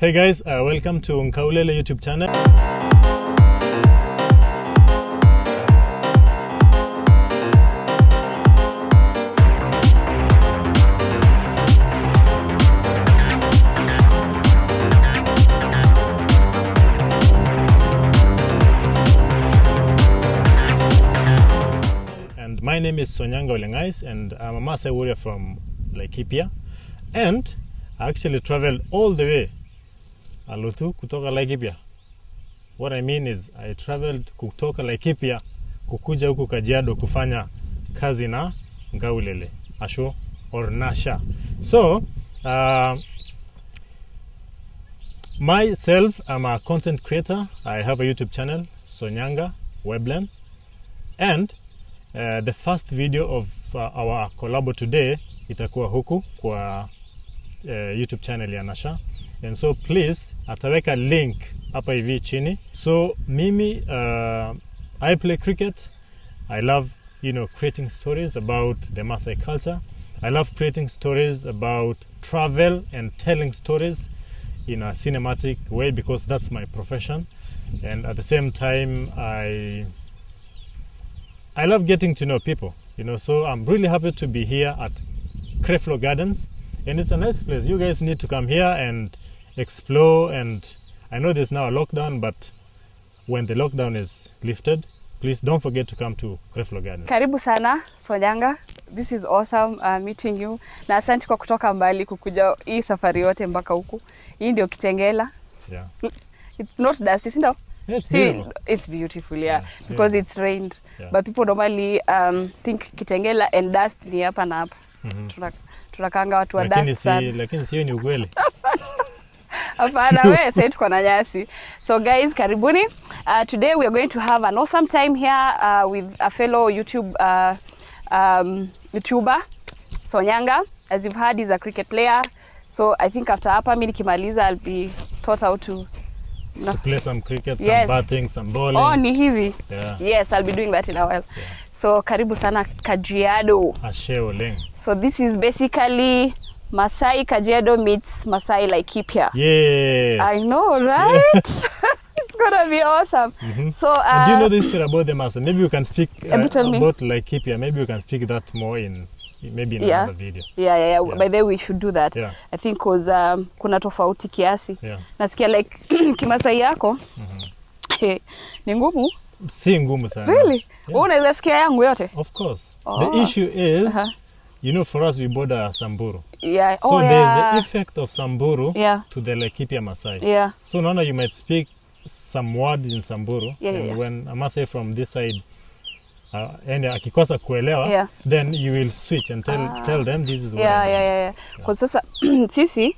Hey guys, welcome to Nkaulele YouTube channel. And my name is Sonyanga Weblen Ole Ngais, and I'm a Maasai Warrior from Laikipia. And I actually traveled all the way Alutu kutoka Laikipia. What I mean is I traveled kutoka Laikipia kukuja huku Kajiado kufanya kazi na Nkaulele, Asho or Nasha. So, myself, I'm a content creator. I have a YouTube channel, Sonyanga Weblen. And the first video of our collabo today itakuwa huku kwa YouTube channel ya Nasha. And so please ataweka link hapa hivi chini. So mimi I play cricket. I love, creating stories about the Maasai culture. I love creating stories about travel and telling stories in a cinematic way because that's my profession. And at the same time I love getting to know people, so I'm really happy to be here at Creflo Gardens, and it's a nice place. You guys need to come here and explore. And I know there's now a lockdown, but when the lockdown is lifted, please don't forget to come to Creflo Gardens. Karibu sana Sonyanga. This is awesome meeting you. Na asante kwa kutoka mbali kukuja hii safari yote mpaka huku. Hii ndio Kitengela. Yeah. It's not dusty, isn't it? It's beautiful. It's beautiful, yeah. Because it's rained. Yeah. But people normally think Kitengela and dust ni hapa na hapa. Tunakanga watu wa dust sana. Lakini sio ni ukweli. Hapana wewe, sasa tuko na nyasi. So guys, karibuni. Today we are going to have an awesome time here with a fellow YouTuber, Sonyanga. As you've heard, he's a cricket player. So I think after hapa mimi nikimaliza I'll be taught how to play some cricket, some batting, some bowling. Oh, ni hivi? Yeah. Yes, I'll be doing that in a while. Yeah. So karibu sana Kajiado. Ashe oleng. So this is basically Maasai Kajiado meets Maasai Laikipia. Yes. I know, right? Yes. It's gonna be awesome. So do you know this about the Maasai? Maybe you can speak about me. Laikipia. Maybe you can speak that more in another video. Yeah. By the way, we should do that. Yeah. I think cause kuna tofauti kiasi. Yeah. Nasikia like Kimasai yako. Ni ngumu? Si ngumu sana. Really? Yeah. Unaweza sikia yangu yote? Of course. The issue is, for us we border Samburu. Yeah. So there's the effect of Samburu to the Laikipia Maasai. Yeah. So now you might speak some words in Samburu, and when a Maasai from this side and akikosa kuelewa, then you will switch and tell them this is what yeah. Kwa sasa sisi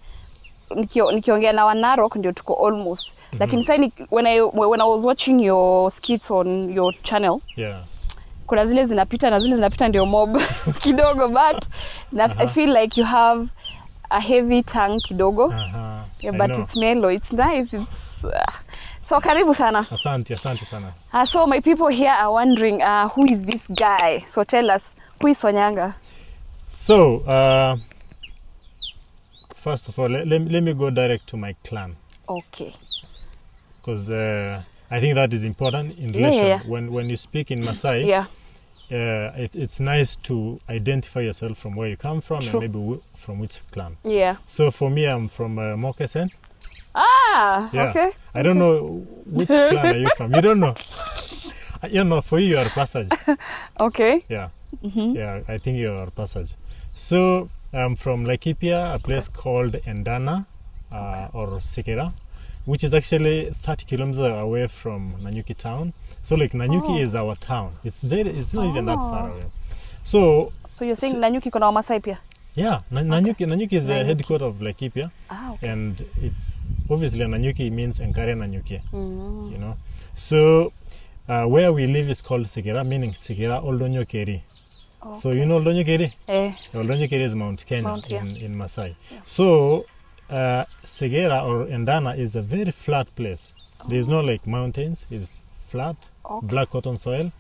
nikiongea na Wanarok ndio tuko almost. Lakini sasa when I was watching your skits on your channel, kuna zile zinapita na zile zinapita ndio mob kidogo, but I feel like you have a heavy tongue kidogo. But it's mellow, it's nice. So karibu sana. Asante sana. So my people here are wondering who is this guy? So tell us, who is Sonyanga? So first of all, let me go direct to my clan. Okay. Because I think that is important in relation. When you speak in Maasai, it's nice to identify yourself from where you come from. True. And maybe from which clan. Yeah. So for me, I'm from Mokesen. Okay. I don't know which clan are you from. You don't know. For you are Passage. Okay. Yeah. Yeah, I think you are Passage. So I'm from Laikipia, a place called Endana or Sekera, which is actually 30 kilometers away from Nanyuki town. So like Nanyuki is our town. It's not even that far away. So you're saying Nanyuki kuna Maasai pia? Yeah, Nanyuki is the headquarters of Laikipia. Okay. And it's obviously Nanyuki means Enkare Nanyuki. So where we live is called Sekera, meaning Sekera Oldonyo Keri. Okay. So you know Oldonyo Keri? Oldonyo Keri is Mount Kenya in Maasai. Yeah. So Sekera or Endana is a very flat place. There's no like mountains, it's flat, black cotton soil.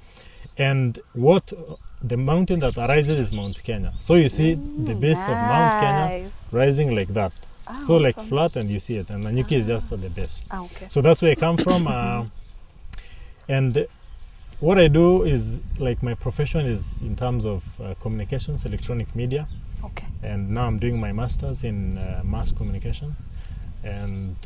And the mountain that arises is Mount Kenya. So you see the base of Mount Kenya rising like that. So like awesome. flat and you see it, and Nanyuki is just at the base. Okay. So that's where I come from. And what I do is, like, my profession is in terms of communications, electronic media. Okay. And now I'm doing my master's in mass communication. And,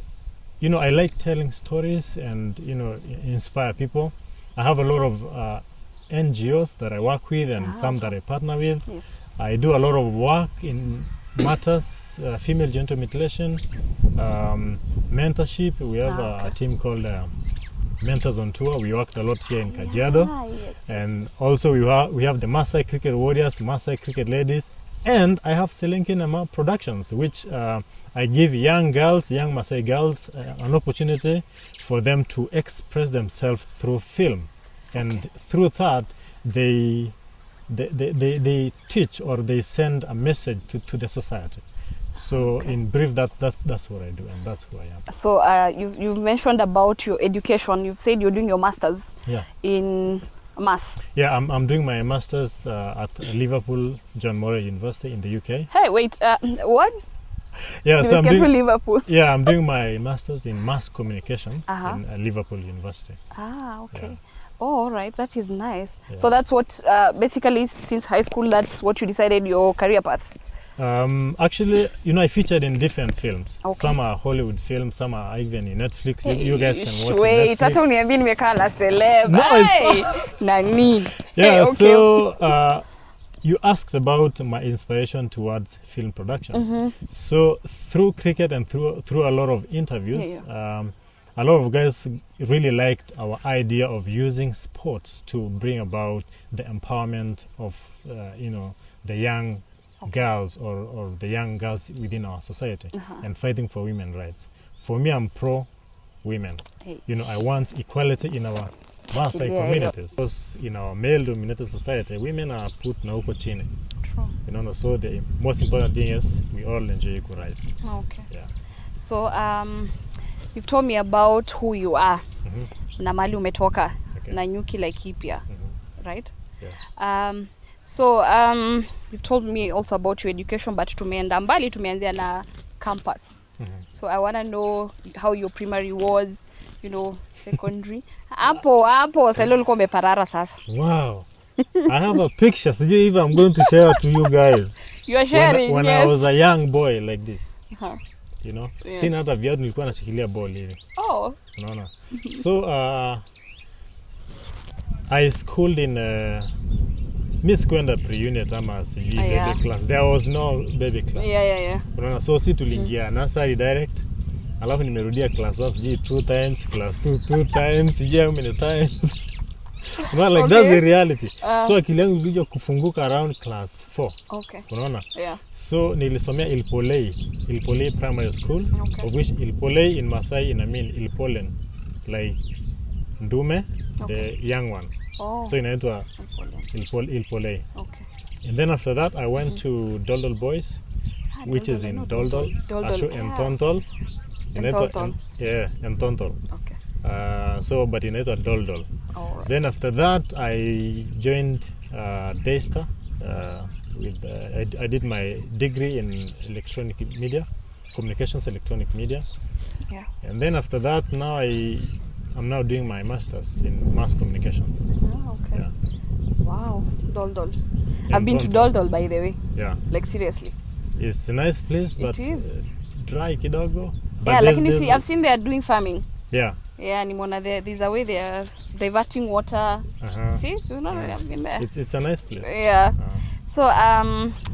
you know, I like telling stories and, you know, inspire people. I have a lot of NGOs that I work with and some that I partner with. Yes. I do a lot of work in matters, female genital mutilation, mentorship. We have a team called Mentors on Tour. We worked a lot here in Kajiado. Yes. And also we have the Maasai Cricket Warriors, Maasai Cricket Ladies, and I have Selenkinama Productions, which I give young girls, young Maasai girls, an opportunity for them to express themselves through film. And through that, they teach or they send a message to the society. So in brief, that's what I do, and that's who I am. So you mentioned about your education. You've said you're doing your masters in mass. Yeah, I'm doing my masters at Liverpool John Moray University in the UK. Hey, wait, what? Yeah, so I'm doing Liverpool. Yeah, I'm doing my masters in mass communication in Liverpool University. Okay. Yeah. Oh, all right, that is nice. Yeah. So that's what basically since high school, that's what you decided your career path. Actually, you know, I featured in different films. Okay. Some are Hollywood films, some are even in Netflix. You guys can watch Wait, Netflix. hata uniambie nimekaa na celeb. No, Hey, nani? Yeah, Hey, okay. so you asked about my inspiration towards film production. So through cricket and through a lot of interviews, a lot of guys really liked our idea of using sports to bring about the empowerment of you know, the young girls or the young girls within our society and fighting for women's rights. For me, I'm pro women. You know, I want equality in our Maasai communities. Because in our male-dominated society, women are put na huko chini. True. You know, so the most important thing is we all enjoy equal rights. Okay. Yeah. So you've told me about who you are. Na mali umetoka. Nanyuki Laikipia. Right? Yeah. So you've told me also about your education, but tumeenda mbali, tumeanzia na campus. So I want to know how your primary was, you know, secondary. Hapo sasa ulikuwa umeparara sasa. Wow. I have a picture. Sijui if I'm going to share to you guys. You are sharing, when yes. I was a young boy like this. You know? Yeah. Sina hata viatu nilikuwa nashikilia ball hivi. Oh. Unaona? So I schooled in Miss Kwenda pre-unit ama sijui baby class. There was no baby class. Yeah. Unaona, so si tuliingia nursery direct. Alafu nimerudia class 1 sijui 2 times, class 2 times, sijui how many times. Unaona, like that's the reality. So akili yangu ilikuja kufunguka around class 4. Okay. Unaona? Yeah. So nilisomea Ilpolei Primary School, of which Ilpolei in Maasai Ilpolen, like Ndume, the young one. Oh. So inaitwa Ilpolei. Okay. And then after that I went to Doldol Boys, which is in Doldol, Ashu and Tontol. And Tontol. Okay. So but inaitwa Doldol. Right. Then after that I joined Daystar. I did my degree in electronic media, communications electronic media. Yeah. And then after that, now I'm now doing my master's in mass communication. Oh, okay. Yeah. Wow, Doldol. I've been to Doldol, by the way. Yeah. Like seriously. It's a nice place, but dry kidogo. But yeah, like I've seen they are doing farming. Yeah. Yeah, nimeona there's a way they are diverting water. See, so I've been there. It's a nice place. Yeah. So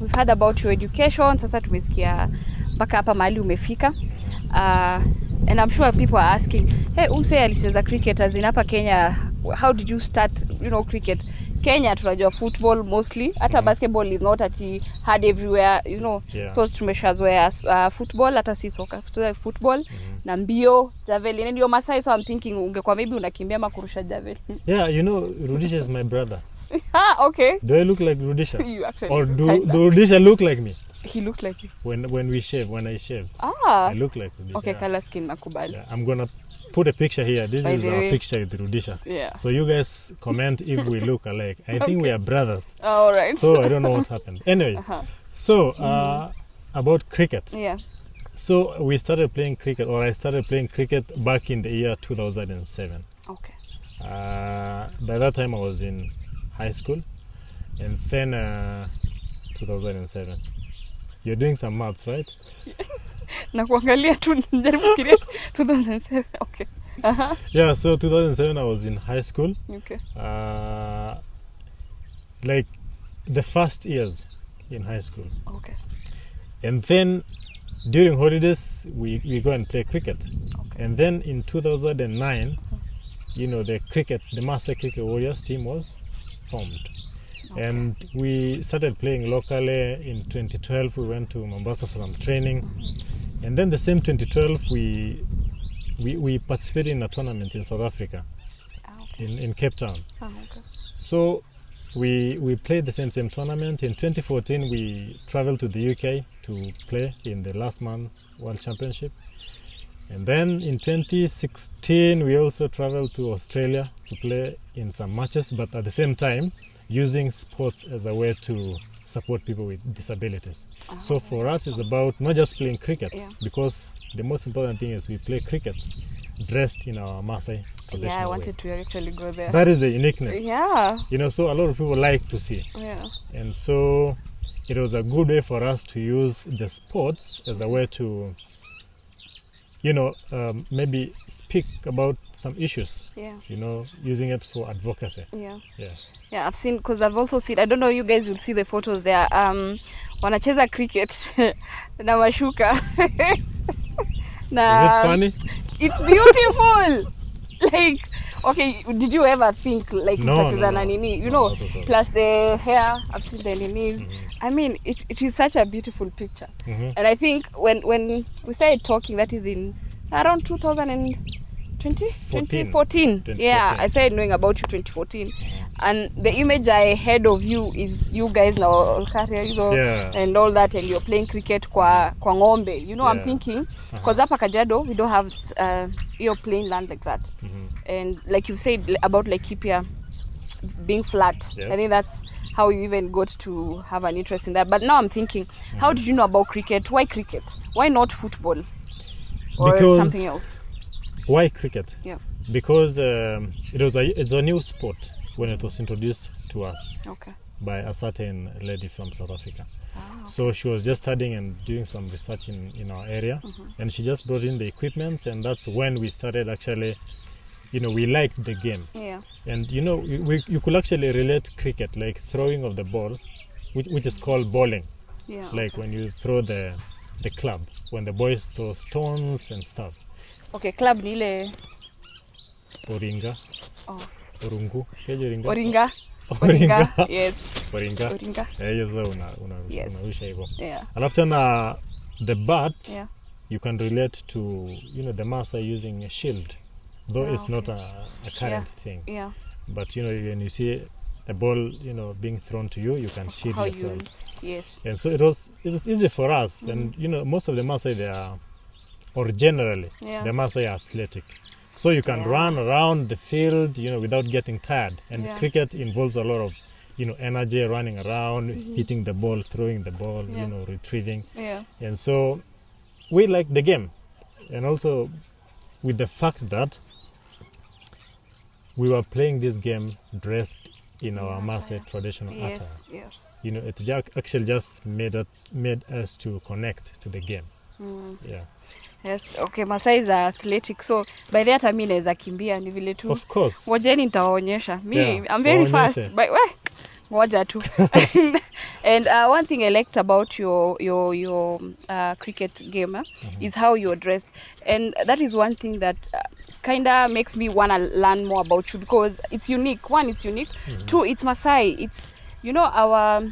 we've heard about your education. Sasa tumesikia mpaka hapa mahali umefika. And I'm sure people are asking, hey, umse alicheza cricket as in hapa Kenya, how did you start, you know, cricket? Kenya tunajua football mostly, hata basketball is not ati hard everywhere, you know. So tumeshazoea football, hata si soka, football na mbio, javelin. Ndio Maasai, so I'm thinking ungekuwa maybe unakimbia ama kurusha javelin. Yeah, you know, Rudisha is my brother. Okay. Do I look like Rudisha? You actually or do Rudisha look like me? He looks like you. When I shave. I look like Rudisha. Okay, color skin nakubali. Yeah, I'm gonna put a picture here. This is our picture with Rudisha. Yeah. So you guys comment if we look alike. I think we are brothers. All right. So I don't know what happened. Anyways, so about cricket. Yeah. So we started playing cricket, or I started playing cricket back in the year 2007. Okay. By that time I was in high school, and then 2007. You're doing some maths, right? Na kuangalia tu najaribu kufikiria 2007. Okay. Yeah, so 2007 I was in high school. Okay. Like the first years in high school. Okay. And then during holidays we go and play cricket. Okay. And then in 2009, you know, the Maasai Cricket Warriors team was formed. Okay. And we started playing locally. In 2012 we went to Mombasa for some training. And then the same 2012 we participated in a tournament in South Africa. Okay. In Cape Town. Okay. So we played the same tournament. In 2014 we traveled to the UK to play in the last man World Championship. And then in 2016 we also traveled to Australia to play in some matches, but at the same time using sports as a way to support people with disabilities. So for us it's about not just playing cricket, because the most important thing is we play cricket dressed in our Maasai traditional I way. wanted to actually go there. That is the uniqueness. Yeah. You know, so a lot of people like to see. Yeah. And so it was a good way for us to use the sports as a way to, you know, maybe speak about some issues. Yeah. You know, using it for advocacy. Yeah. Yeah. Yeah, I've seen, because I've also seen, I don't know, you guys will see the photos there. Wanacheza cricket na mashuka. Is it funny? It's beautiful. Like, okay, did you ever think like No. nini? You No, know, not plus the hair, I've seen the ninis. I mean, it is such a beautiful picture. And I think when we started talking, that is in around 2014. Yeah, I started knowing about you 2014. And the image I had of you is you guys now, you know, and all that, and you're playing cricket kwa ng'ombe. You know, I'm thinking, because hapa Kajiado, we don't have plain land like that. And like you said about Laikipia being flat, I think that's how you even got to have an interest in that. But now I'm thinking, how did you know about cricket? Why cricket? Why not football or because something else? Why cricket? Yeah. Because it's a new sport when it was introduced to us by a certain lady from South Africa. So she was just studying and doing some research in our area, and she just brought in the equipment, and that's when we started actually, you know, we liked the game. Yeah. And you know, you could actually relate cricket, like throwing of the ball, which is called bowling. Yeah. Like when you throw the club, when the boys throw stones and stuff. Okay, club ni ile Oringa. Oh. Orungu. Oringa. Yes. Oringa. Yes, unarusha hivyo. Yeah. Alafu tena the bat, you can relate to, you know, the Maasai using a shield, though it's not a current thing. Yeah. But you know, when you see a ball, you know, being thrown to you, you can shield yourself. Yes. And so it was easy for us, and you know, most of the Maasai generally the Maasai are athletic. So you can run around the field, you know, without getting tired. And cricket involves a lot of, you know, energy, running around, hitting the ball, throwing the ball, you know, retrieving. Yeah. And so we like the game. And also with the fact that we were playing this game dressed in our Maasai traditional attire. Yes. You know, it actually just made us to connect to the game. Yeah. Yes, okay, Maasai is athletic, so by that I mean naweza kimbia ni vile tu. Of course. Wajeni nitawaonyesha. I'm very fast. But ngoja tu. And one thing I liked about your cricket game is how you're dressed, and that is one thing that kind of makes me want to learn more about you, because it's unique. One, it's unique. Two, it's Maasai. It's, you know, our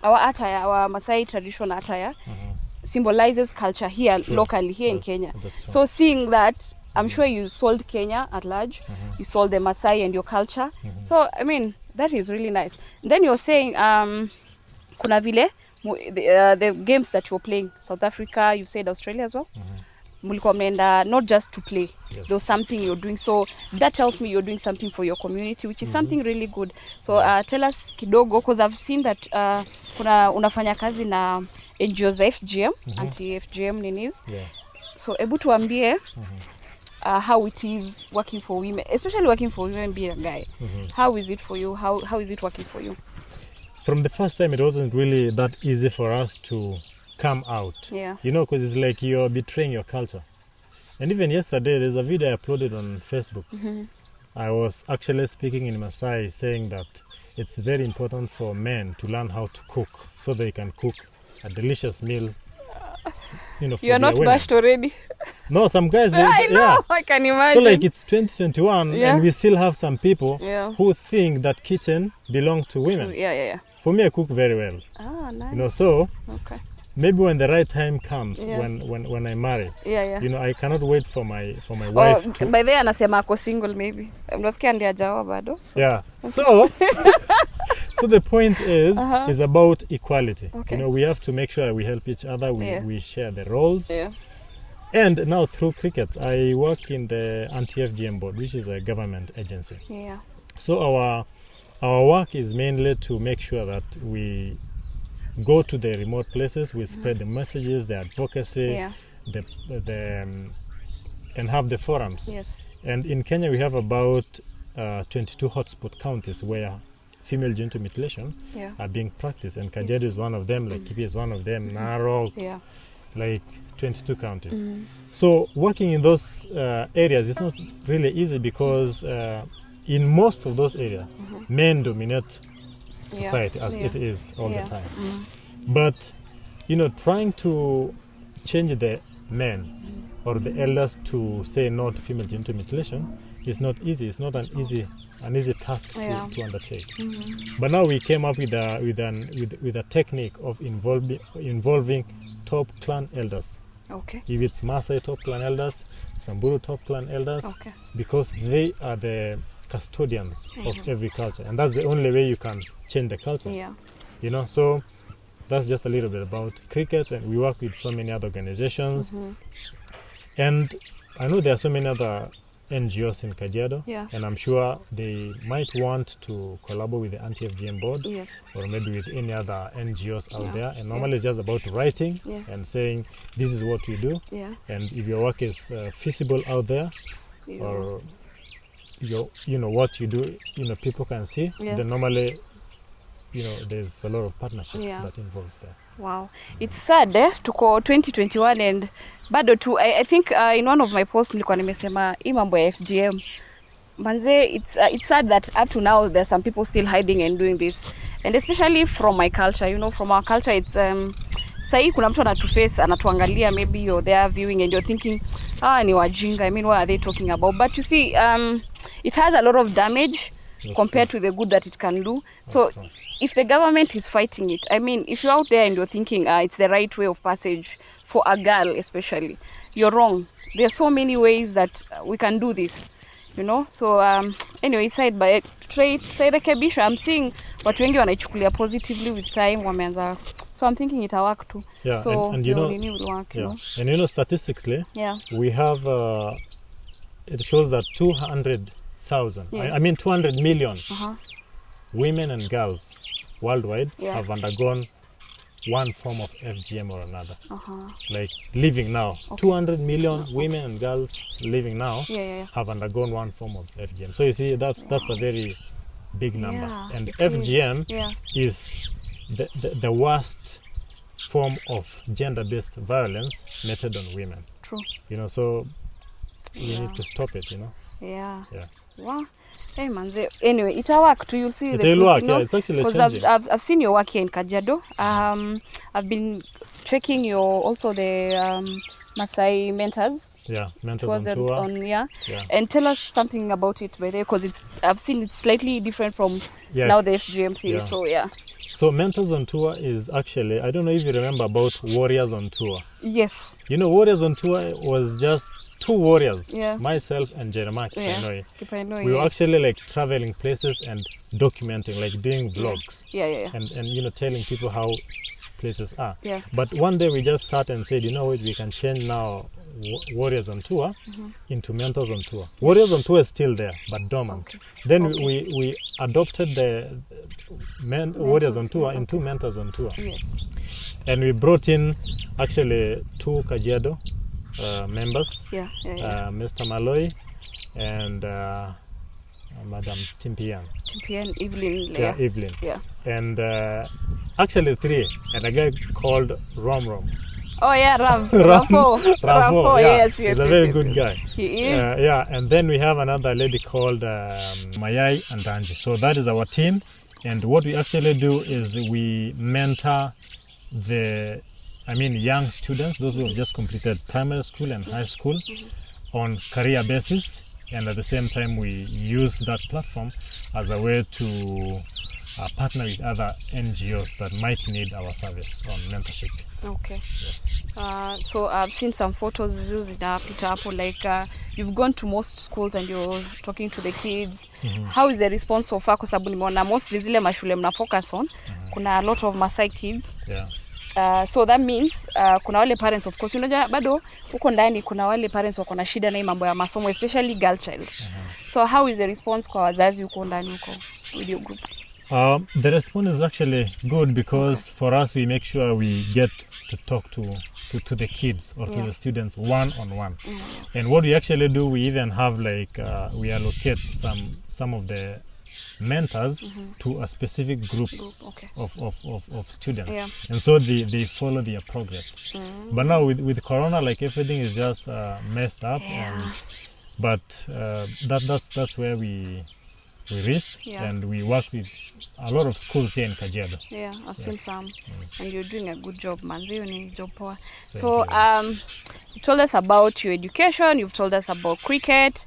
attire, our Maasai traditional attire symbolizes culture here locally in Kenya. So seeing that, I'm sure you sold Kenya at large. You sold the Maasai and your culture. So I mean, that is really nice. And then you're saying kuna vile the games that you're playing, South Africa, you said Australia as well. Mulikuwa mnaenda not just to play. There's something you're doing. So that tells me you're doing something for your community, which is something really good. So tell us kidogo, because I've seen that kuna unafanya kazi na NGOs za FGM, anti-FGM ninis. Yeah. So ebu tuambie how it is working for women, especially working for women being a guy. How is it for you? How is it working for you? From the first time, it wasn't really that easy for us to come out. Yeah. You know, because it's like you're betraying your culture. And even yesterday, there's a video I uploaded on Facebook. I was actually speaking in Maasai, saying that it's very important for men to learn how to cook so they can cook a delicious meal. You know, for You're not women. bashed already. No, some guys. I know. I can imagine. So like it's 2021, Yeah. and we still have some people Yeah. who think that kitchen belongs to women. Yeah. For me, I cook very well. Ah, nice. You know, so Okay. maybe when the right time comes, Yeah. when I marry, Yeah. you know, I cannot wait for my wife to. By the way, anasema ako single maybe. Mnasikia ndiye hajaoa bado. Yeah. So so the point is about equality. Okay. You know, we have to make sure we help each other. We share the roles. Yeah. And now through cricket, I work in the anti-FGM board, which is a government agency. Yeah. So our work is mainly to make sure that we go to the remote places, we spread the messages, the advocacy, Yeah. and have the forums. Yes. And in Kenya, we have about 22 hotspot counties where female genital mutilation Yeah. are being practiced. And Kajiado is one of them, Laikipia is one of them, Narok, Yeah. like 22 counties. So working in those areas is not really easy because in most of those areas, men dominate society as it is all the time. But, you know, trying to change the men or the elders to say no to female genital mutilation is not easy. It's not an easy task to undertake. But now we came up with a technique of involving top clan elders. Okay. If it's Maasai top clan elders, Samburu top clan elders, Okay. because they are the custodians of every culture, and that's the only way you can change the culture. Yeah. You know, so that's just a little bit about cricket, and we work with so many other organizations. And I know there are so many other NGOs in Kajiado, Yeah. and I'm sure they might want to collaborate with the anti-FGM board, Yes. or maybe with any other NGOs out Yeah. there. And normally it's just about writing and saying, this is what we do. Yeah. And if your work is feasible out there, Yeah. or you know what you do, you know, people can see, then normally, you know, there's a lot of partnership that involves there. Wow. It's sad tuko 2021 and bado tu I think in one of my posts nilikuwa nimesema hii mambo ya FGM manze, it's sad that up to now there's some people still hiding and doing this, and especially from my culture, you know, from our culture. It's sahi kuna mtu anatuface anatuangalia, maybe you're there viewing and you're thinking ni wajinga, I mean, what are they talking about? But you see, it has a lot of damage compared to the good that it can do. So if the government is fighting it, I mean, if you're out there and you're thinking it's the right way of passage for a girl especially, you're wrong. There are so many ways that we can do this, you know. So anyway, side by rekebisha, I'm seeing watu wengi wanaichukulia positively with time, wameanza, so I'm thinking it work too. Yeah, so and you know, will work, you know? And you know, statistically, we have it shows that 200,000, I mean 200 million women and girls worldwide have undergone one form of FGM or another. Like living now, 200 million women and girls living now have undergone one form of FGM. So you see, that's a very big number. And FGM is the worst form of gender-based violence meted on women. True. You know, so we need to stop it, you know. Yeah. Wow. Hey manze, anyway, it'll work too. You'll see the fruits, work, you know? It's actually changing. I've seen your work here in Kajiado. I've been checking your also the Maasai mentors. Yeah, mentors on tour. And tell us something about it, by the way, because I've seen it's slightly different from now the SGM thing. So So mentors on tour is actually, I don't know if you remember about Warriors on Tour. Yes. You know, Warriors on Tour was just two warriors, myself and Jeremiah Kipainoi. We were actually like traveling places and documenting, like doing vlogs. And you know, telling people how places are. But one day we just sat and said, you know what, we can change now Warriors on Tour into Mentors on Tour. Warriors on Tour is still there, but dormant. Then we adopted the Warriors on Tour into Mentors on Tour. And we brought in actually 2 Kajiado members, Mr. Malloy and Madam Timpian, Evelyn. Evelyn. Yeah. And actually 3, and a guy called Rom. Oh yeah, Rafo. Yes. He's a very good guy. He is. And then we have another lady called Mayai and Anji. So that is our team. And what we actually do is we mentor young students, those who have just completed primary school and high school on career basis. And at the same time, we use that platform as a way to partner with other NGOs that might need our service on mentorship. Okay. Yes. So I've seen some photos like you've gone to most schools and you're talking to the kids. How is the response so far? Kwa sababu nimeona mostly zile mashule mna focus on kuna a lot of Maasai kids. Yeah. So that means kuna wale parents, of course, unajua bado huko ndani kuna wale parents wako na shida na hii mambo ya masomo, especially girl child. So how is the response kwa wazazi huko ndani huko with your group? The response is actually good because for us we make sure we get to talk to the kids or to the students one-on-one. And what we actually do, we even have we allocate some of the mentors to a specific group of students. And so they follow their progress. But now with Corona, everything is just messed up. But that's where we reached, and we work with a lot of schools here in Kajiado. Yeah, I've seen some, and you're doing a good job, man. So, you told us about your education, you've told us about cricket,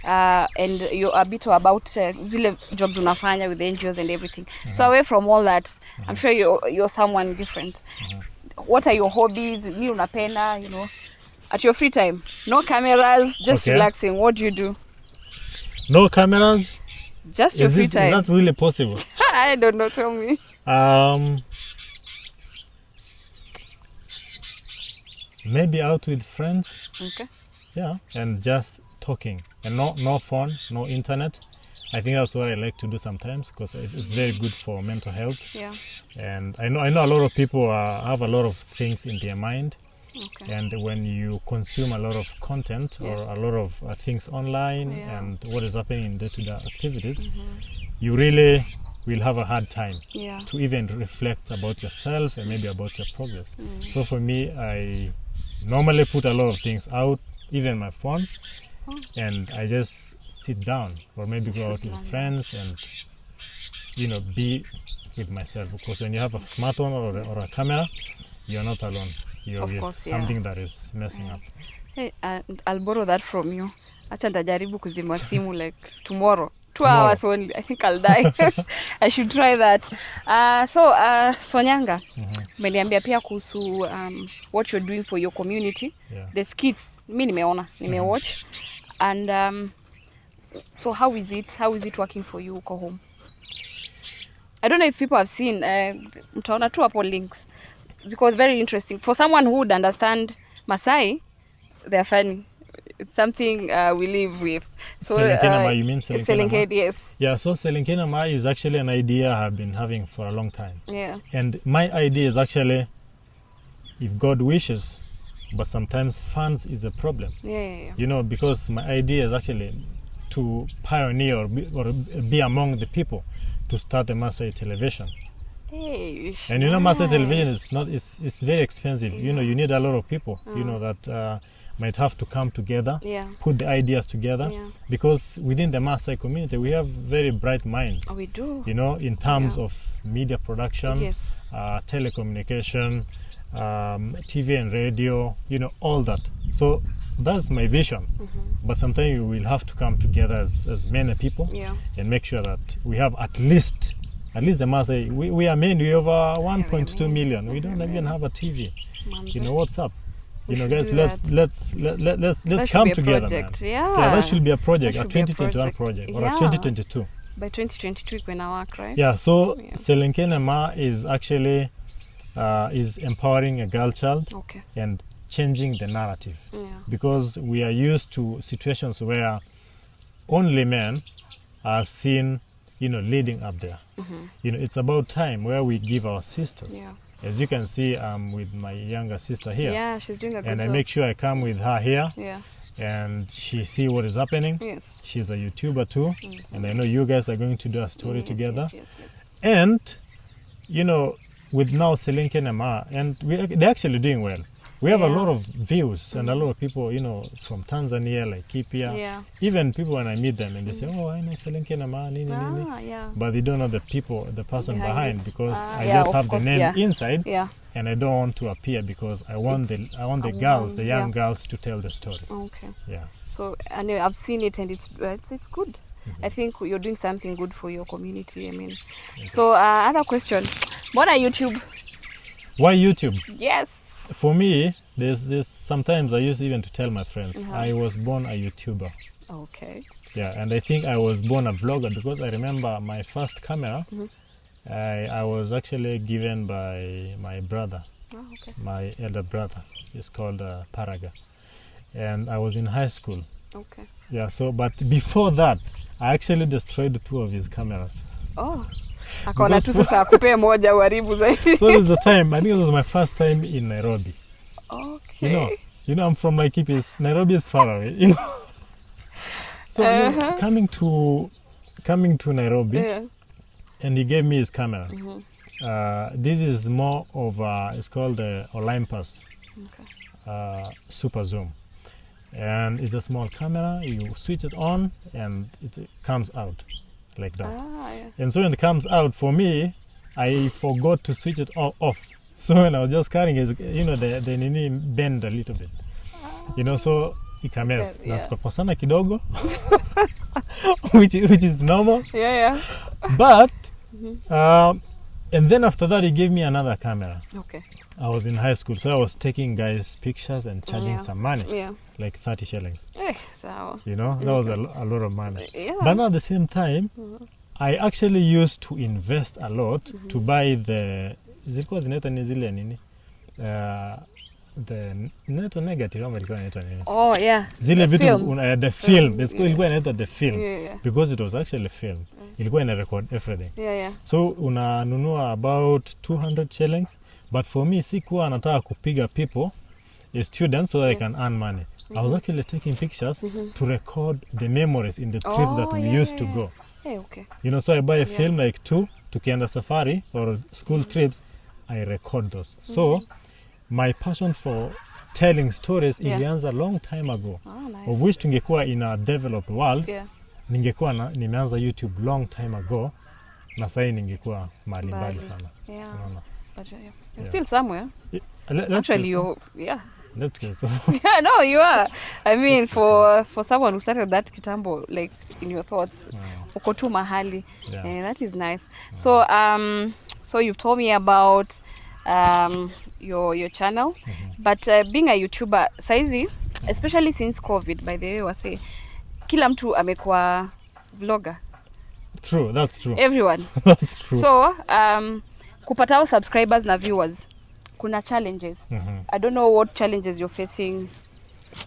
and you're a bit about zile jobs unafanya with the NGOs and everything. So away from all that, I'm sure you're someone different. What are your hobbies? Ni unapenda, at your free time? No cameras, just relaxing. What do? No cameras? Just your free time. Is that really possible? I don't know, tell me. Maybe out with friends. Okay. Yeah, and just talking. And no phone, no internet. I think that's what I like to do sometimes because it's very good for mental health. Yeah. And I know a lot of people have a lot of things in their mind. Okay. And when you consume a lot of content or a lot of things online and what is happening in day-to-day activities, you really will have a hard time to even reflect about yourself and maybe about your progress. So for me, I normally put a lot of things out, even my phone, and I just sit down or maybe go out with friends and be with myself. Because when you have a smartphone or a camera, you're not alone. You're with something that is messing up. Hey, I'll borrow that from you. Acha nitajaribu kuzima simu tomorrow. 2 hours only. I think I'll die. I should try that. So Sonyanga, umeniambia pia kuhusu what you're doing for your community. The skits, mimi nimewatch. And so how is it working for you uko home? I don't know if people have seen, mtaona tu hapo links. Because very interesting. For someone who would understand Maasai, they're funny. It's something we live with. So, Selenkenama, you mean Selenkenama? Yes. Yeah, so Selenkenama is actually an idea I've been having for a long time. Yeah. And my idea is actually, if God wishes, but sometimes funds is a problem. Yeah. Because my idea is actually to pioneer or be among the people to start the Maasai television. Hey. And Maasai television it's very expensive. You need a lot of people, that might have to come together, put the ideas together, because within the Maasai community we have very bright minds. Oh, we do. In terms of media production, telecommunication, TV and radio, all that. So that's my vision. But sometimes we will have to come together as many people and make sure that we have at least the Maasai, we are mainly over 1.2 million. We don't even have a TV. What's up? Guys, let's come together, man. Yeah, that should be a project, a 2021 project or a 2022. By 2022, it's going to work, right? Yeah. So Selenkenama is actually is empowering a girl child and changing the narrative, because we are used to situations where only men are seen leading up there. It's about time where we give our sisters As you can see, I'm with my younger sister here. Yeah, she's doing a good job. And I make sure I come with her here. Yeah. And she see what is happening. Yes. She's a YouTuber too. And I know you guys are going to do a story together. Yes. And, you know, with now Selenke Nama, and they're actually doing well. We have a lot of views and a lot of people, you know, from Tanzania, Laikipia. Yeah. Even people when I meet them and they say, oh, I know Selenke Nama, Yeah. but they don't know the people, the person behind because I yeah, just have course, the name yeah. inside. Yeah. And I don't want to appear because I want the girls, the young girls to tell the story. Okay. Yeah. So anyway, I've seen it and it's good. I think you're doing something good for your community. I mean, so other question, what are YouTube? Why YouTube? Yes. For me, there's sometimes I used even to tell my friends, I was born a YouTuber. Okay. Yeah, and I think I was born a vlogger because I remember my first camera, I was actually given by my brother, my elder brother. It's called Paraga. And I was in high school. Okay. Yeah, so, but before that, I actually destroyed 2 of his cameras. Oh. Akaona tu sasa akupee moja uharibu zaidi. So this is the time, I think it was my first time in Nairobi. Okay. You know, I'm from Laikipia. Nairobi is far away, you know. So you know, coming to Nairobi, and he gave me his camera. This is more of it's called the Olympus Super Zoom, and it's a small camera. You switch it on, and it comes out like that. And so when it comes out, for me, I forgot to switch it off. So when I was just carrying it, you know, the nini bend a little bit, you know, so ikames na tukakosana kidogo, which is normal. Yeah. But and then after that, he gave me another camera. Okay. I was in high school, so I was taking guys pictures and charging some money, like 30 shillings. You know, that was a lot of money. But now at the same time, I actually used to invest a lot to buy the zilikuwa zinaitwa ni zile nini the inaitwa negative ama ilikuwa inaitwa nini? Oh yeah. Zile vitu the film. Ilikuwa inaitwa the film because it was actually film. Ilikuwa ina record everything. So unanunua about 200 shillings, but for me sikuwa nataka kupiga people students so that I can earn money. I was actually taking pictures to record the memories in the trips that we used to go. Okay. You know, so I buy a film like 2 tukienda safari or school trips, I record those. So my passion for telling stories ilianza a long time ago. Nice. Of which tungekuwa in a developed world, ningekuwa nimeanza YouTube long time ago, na sasa ningekuwa mahali mbali sana. But you're still somewhere. Actually, let's say so. Yeah, no, you are. I mean, for someone who started that kitambo, like in your thoughts, uko tu mahali, and that is nice. So, so you've told me about your channel, but being a YouTuber, saizi, especially since COVID, by the way, wase kila mtu amekuwa vlogger. True, that's true. Everyone. That's true. So, kupata subscribers na viewers, kuna challenges. I don't know what challenges you're facing.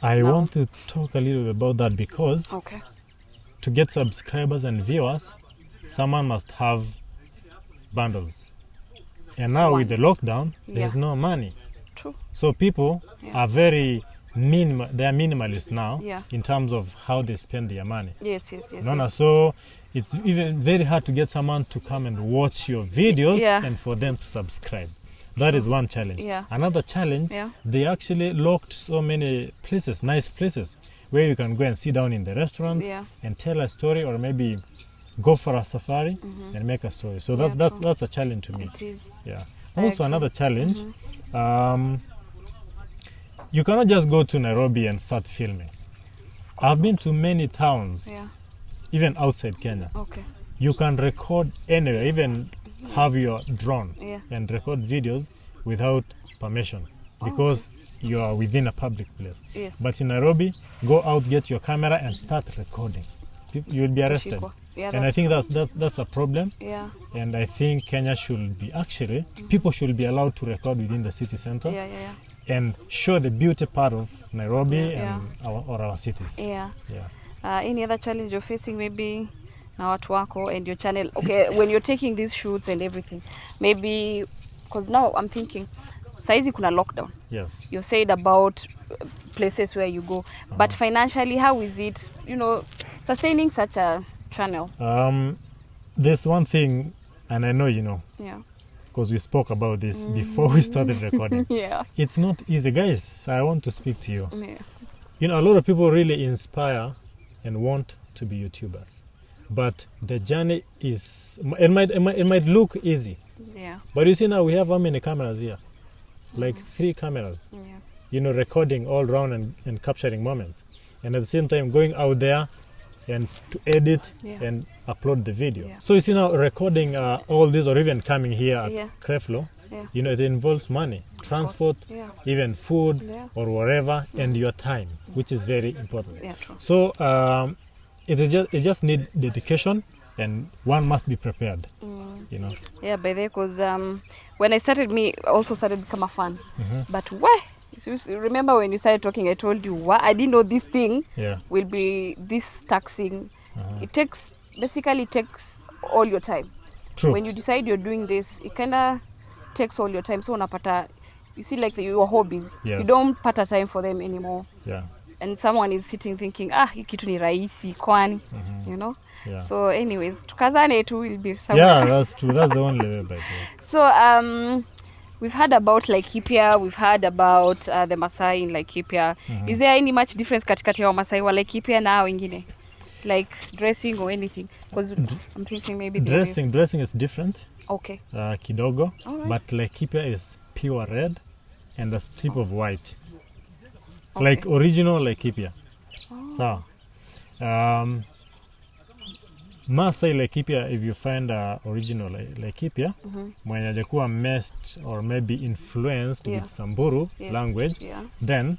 I want to talk a little bit about that because to get subscribers and viewers, someone must have bundles. And now with the lockdown, there's no money. True. So people are very they are minimalist now in terms of how they spend their money. Yes. So it's even very hard to get someone to come and watch your videos and for them to subscribe. That is one challenge. Another challenge, they actually locked so many places, nice places, where you can go and sit down in the restaurant and tell a story, or maybe go for a safari and make a story. So that's a challenge to me. Also another challenge, you cannot just go to Nairobi and start filming. I've been to many towns, even outside Kenya. You can record anywhere, even have your drone and record videos without permission because you are within a public place. But in Nairobi, go out, get your camera and start recording. You will be arrested. And I think that's a problem. And I think Kenya should be people should be allowed to record within the city center and show the beauty part of Nairobi and our cities. Any other challenge you're facing, maybe na watu wako and your channel? Okay, when you're taking these shoots and everything, maybe because now I'm thinking, saizi kuna lockdown. Yes. You said about places where you go, but financially, how is it, sustaining such a channel? There's one thing, and I know you know. Yeah. Because we spoke about this before we started recording. Yeah. It's not easy. Guys, I want to speak to you. Yeah. A lot of people really inspire and want to be YouTubers. But the journey is, it might look easy. Yeah. But you see now we have how many cameras here? Like 3 cameras. Yeah. Recording all around and capturing moments. And at the same time going out there and to edit and upload the video. Yeah. So you see now recording all this or even coming here at Creflo, it involves money, transport, even food or whatever, and your time, which is very important. Yeah, true. So it just needs dedication, and one must be prepared. Yeah, by the way, because when I started, I also started become a fan. But remember when you started talking, I told you, I didn't know this thing will be this taxing. It takes all your time. True. When you decide you're doing this, it kind of takes all your time. So unapata, you see, like your hobbies, you don't pata time for them anymore. Yeah. And someone is sitting thinking, hii kitu ni rahisi kwani, Yeah. So anyways, tukazane tu will be somewhere. Yeah, that's true. That's the only way, by the way. So we've heard about Laikipia, we've heard about the Maasai in Laikipia. Is there any much difference katikati ya Maasai wa Laikipia na wengine? Like dressing or anything? Because I'm thinking maybe dressing is different. Okay. Kidogo, right. But Laikipia is pure red and a strip of white. Okay. Like original Laikipia. So, Maasai Laikipia, if you find original Laikipia, when hajakuwa messed or maybe influenced with Samburu language, then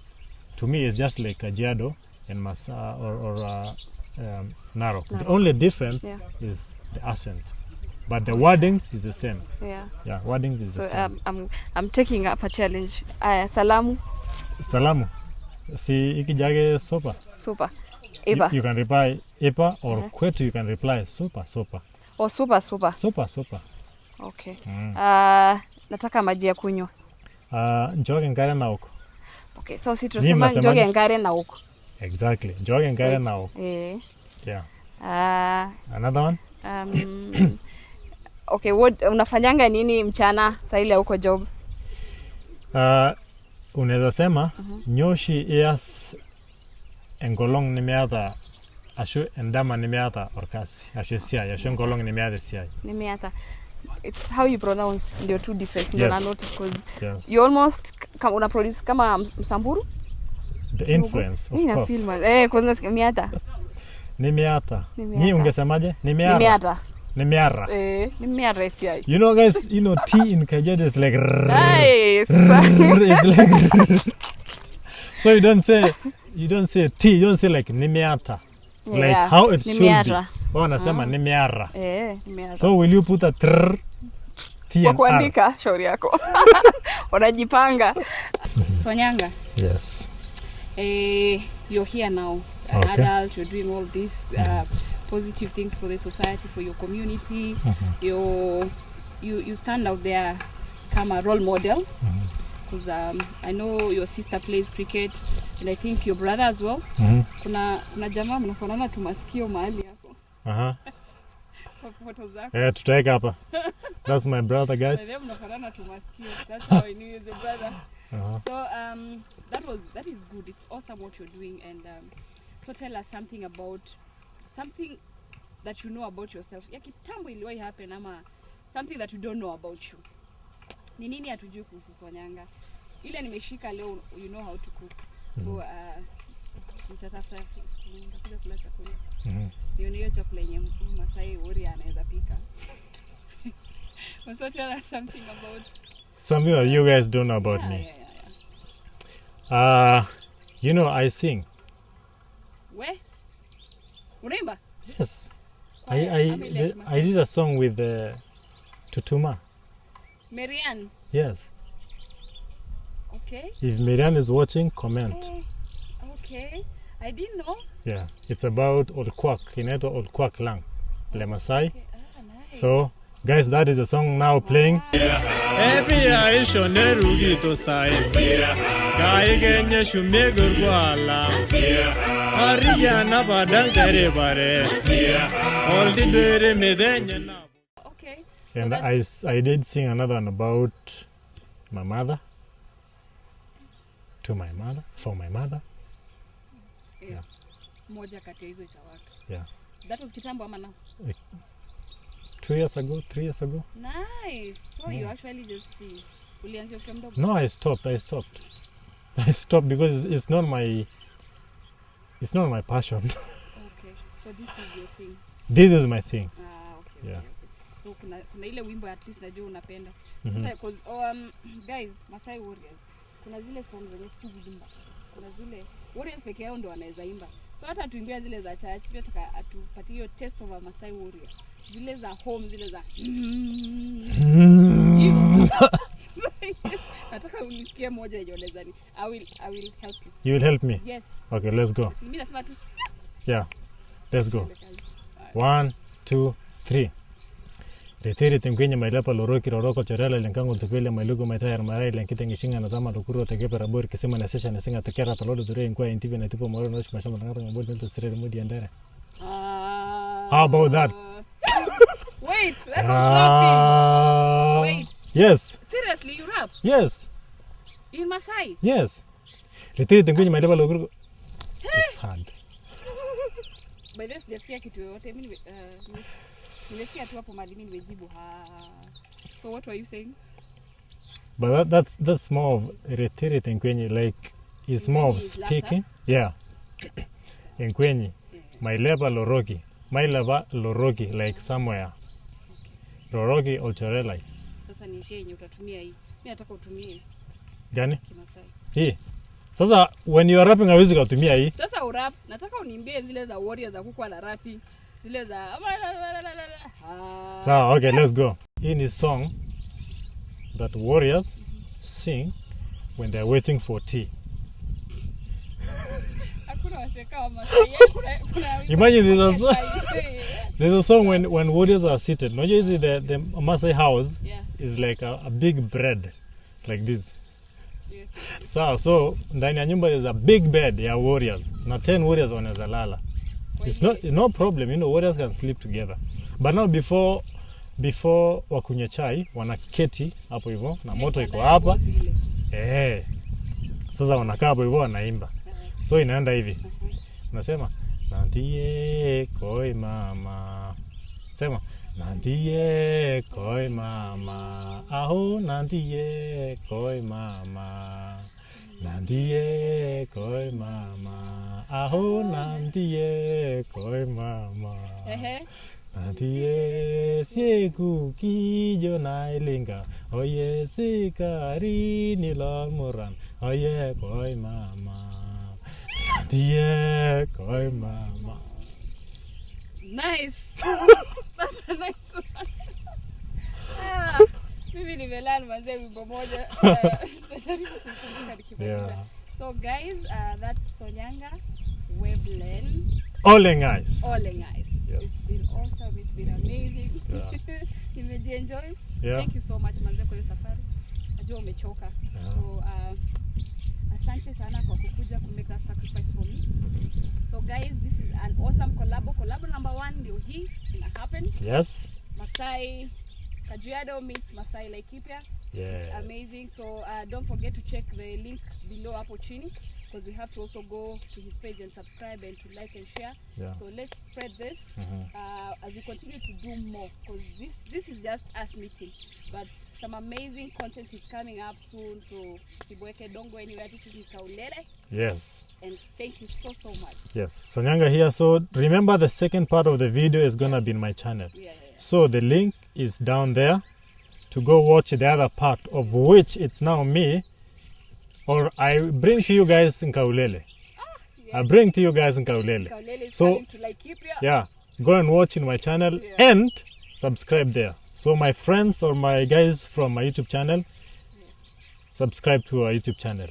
to me it's just like Kajiado and or Narok. The only difference is the accent, but the wordings is the same. Yeah, wordings is the same. I'm taking up a challenge. Salamu. Si ikijage sopa. Super. Eba. You can reply Epa or kwetu you can reply sopa. Oh, super. Sopa. Okay. Nataka maji ya kunywa. Njoge ngare na uko. Okay, so si tunasema njoge ngare na uko. Exactly. Njoge ngare na uko. Yeah. Another one? Okay, unafanyanga nini mchana saa ile uko job? Unaweza sema nyoshi eas engolong nimeata ashu endama nimeata orkasi ashu siai ashu engolong nimeata siai. Nimeata. It's how you pronounce the two different. Yes. Don't notice because you almost una produce kama Msamburu. The influence, of course. Kwanza nimeata. Nimeata. Ni ungesemaje? Nimeara. Nimeara siai. You know guys, T in Kajiado is like nice. It's like so you don't say T, you don't say like nimeata. Like how it should be. Wanasema nimeara. Nimeara. So will you put a tr T and kuandika shauri yako. Unajipanga. Sonyanga. Yes. You're here now. An adult, you're doing all these positive things for the society, for your community. You stand out there, become a role model. Because I know your sister plays cricket, and I think your brother as well. Kuna jamaa mnafanana tu masikio mahali hapo. Photos zako. Tutaweka hapa. That's my brother, guys. Mnafanana tu masikio. That's how I knew he's your brother. So that is good. It's awesome what you're doing, and so tell us something that you know about yourself. Ya kitambo iliwahi happen ama something that you don't know about you. Ni nini hatujui kuhusu Sonyanga? Ile nimeshika leo, you know how to cook. So nitatafuta nitakuja kula chakula. Hiyo chakula yenye Maasai Warrior anaweza pika. So tell us something that you guys don't know about me. I sing. Where? Unaimba? Yes. I did a song with Tutuma. Marianne? Yes. Okay. If Marianne is watching, comment. Okay. I didn't know. Yeah. It's about Olkwak. Inaitwa Olkwak lang. Le Maasai. Okay. Nice. So, guys, that is the song now playing. Ebia isho nerugi to sai. Kai genye shumegur wala. Ariya na badang kare bare. All the dere medenya na. Okay. And I did sing another one about my mother. To my mother, for my mother. Yeah. Moja kati ya hizo itawaka. Yeah. That was kitambo ama now? 3 years ago, 3 years ago. Nice. So you actually just see. Ulianzia ukiwa mdogo? No, I stopped. I stopped because it's not my passion. Okay. So this is your thing. This is my thing. Okay. Yeah. Okay. So kuna ile wimbo at least najua unapenda. Sasa because guys, Maasai Warriors, kuna zile songs zenye si kuimba. Kuna zile Warriors peke yao ndio wanaweza imba. So hata tuimbia zile za church pia atupatie hiyo taste of a Maasai Warrior. Zile za home, zile za hizo sasa. Nataka unisikie moja yenye unaweza ni. I will help you. You will help me? Yes. Okay, let's go. Mimi nasema tu. Yeah. Let's go. 1 2 3. Retiri tengwenye mailapa loroki roroko chorela lenkango tukwele mailugo maitayar marai lenkite ngishinga na zama lukuru teke parabori kisema na session na singa tekera tolodo zure inkwa intibi na tipo moro nosh mashamba ngata ngabol nto sire mudi andare. How about that? Wait, that was rapping. Wait. Yes. Seriously, you rap? Yes. In Maasai? Yes. Retiri tengwenye mailapa loroki. It's hard. By this sijasikia kitu yote. Mimi nimesikia tu hapo mali mimi nimejibu So what were you saying? But that's more of retiri tengwenye, like it's more of speaking. Yeah. Tengwenye mailapa loroki. Mailapa loroki like somewhere. Loroki olchorela. Sasa ni Kenya utatumia hii. Mimi nataka utumie. Gani? Kimasai. Hii. Sasa when you are rapping hawezi kutumia hii. Sasa urap, nataka uniimbie zile za Warriors za kukua na rapping. Zile za So okay, let's go. Hii ni song that warriors sing when they are waiting for tea. Hakuna waseka wa Maasai. Imagine there's a song when warriors are seated. No, you see the Maasai house is like a big bread like this. So ndani ya nyumba there's a big bed ya warriors. Na 10 warriors wanaweza lala. It's no problem, you know, warriors can sleep together. But now before wakunywe chai wanaketi hapo hivyo na moto iko hapa. Sasa wanakaa hapo hivyo wanaimba. So inaenda hivi. Unasema nandiye koi mama. Sema nandiye koi mama. Aho nandiye koi mama. Nandiye koi mama. Aho nandiye koi mama. Nandiye siku kijo nailinga. Oye sikari nilong moran. Oye koi mama. Nandiye koi mama. Nice. That's a nice one. Mimi nimelala manze wimbo moja. Yeah. So guys, that's Sonyanga Weblen Ole Ngais. Ole Ngais. Yes. It's been awesome. It's been amazing. Yeah. Nimejienjoy. Yeah. Thank you so much manze kwa safari. Najua umechoka. Yeah. So asante sana kwa kukuja ku make that sacrifice for me. So guys, this is an awesome collab. Collab number 1 ndio hii ina happen. Yes. Maasai Kajiado meets Maasai Laikipia. Yes. It's amazing. So don't forget to check the link below hapo chini because we have to also go to his page and subscribe and to like and share. Yeah. So let's spread this as we continue to do more because this is just us meeting, but some amazing content is coming up soon. So Sibweke, don't go anywhere. This is Nkaulele. Yes. And thank you so much. Yes. Sonyanga here. So remember the second part of the video is gonna be in my channel. Yeah. So the link is down there to go watch the other part of which it's now me, or I bring to you guys Nkaulele. Yes. I bring to you guys Nkaulele. Nkaulele is So coming to Laikipia. yeah, go and watch in my channel and subscribe there. So my friends or my guys from my YouTube channel, subscribe to our YouTube channel.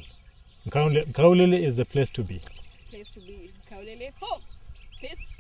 Nkaulele is the place to be. Place to be. Nkaulele home. Peace.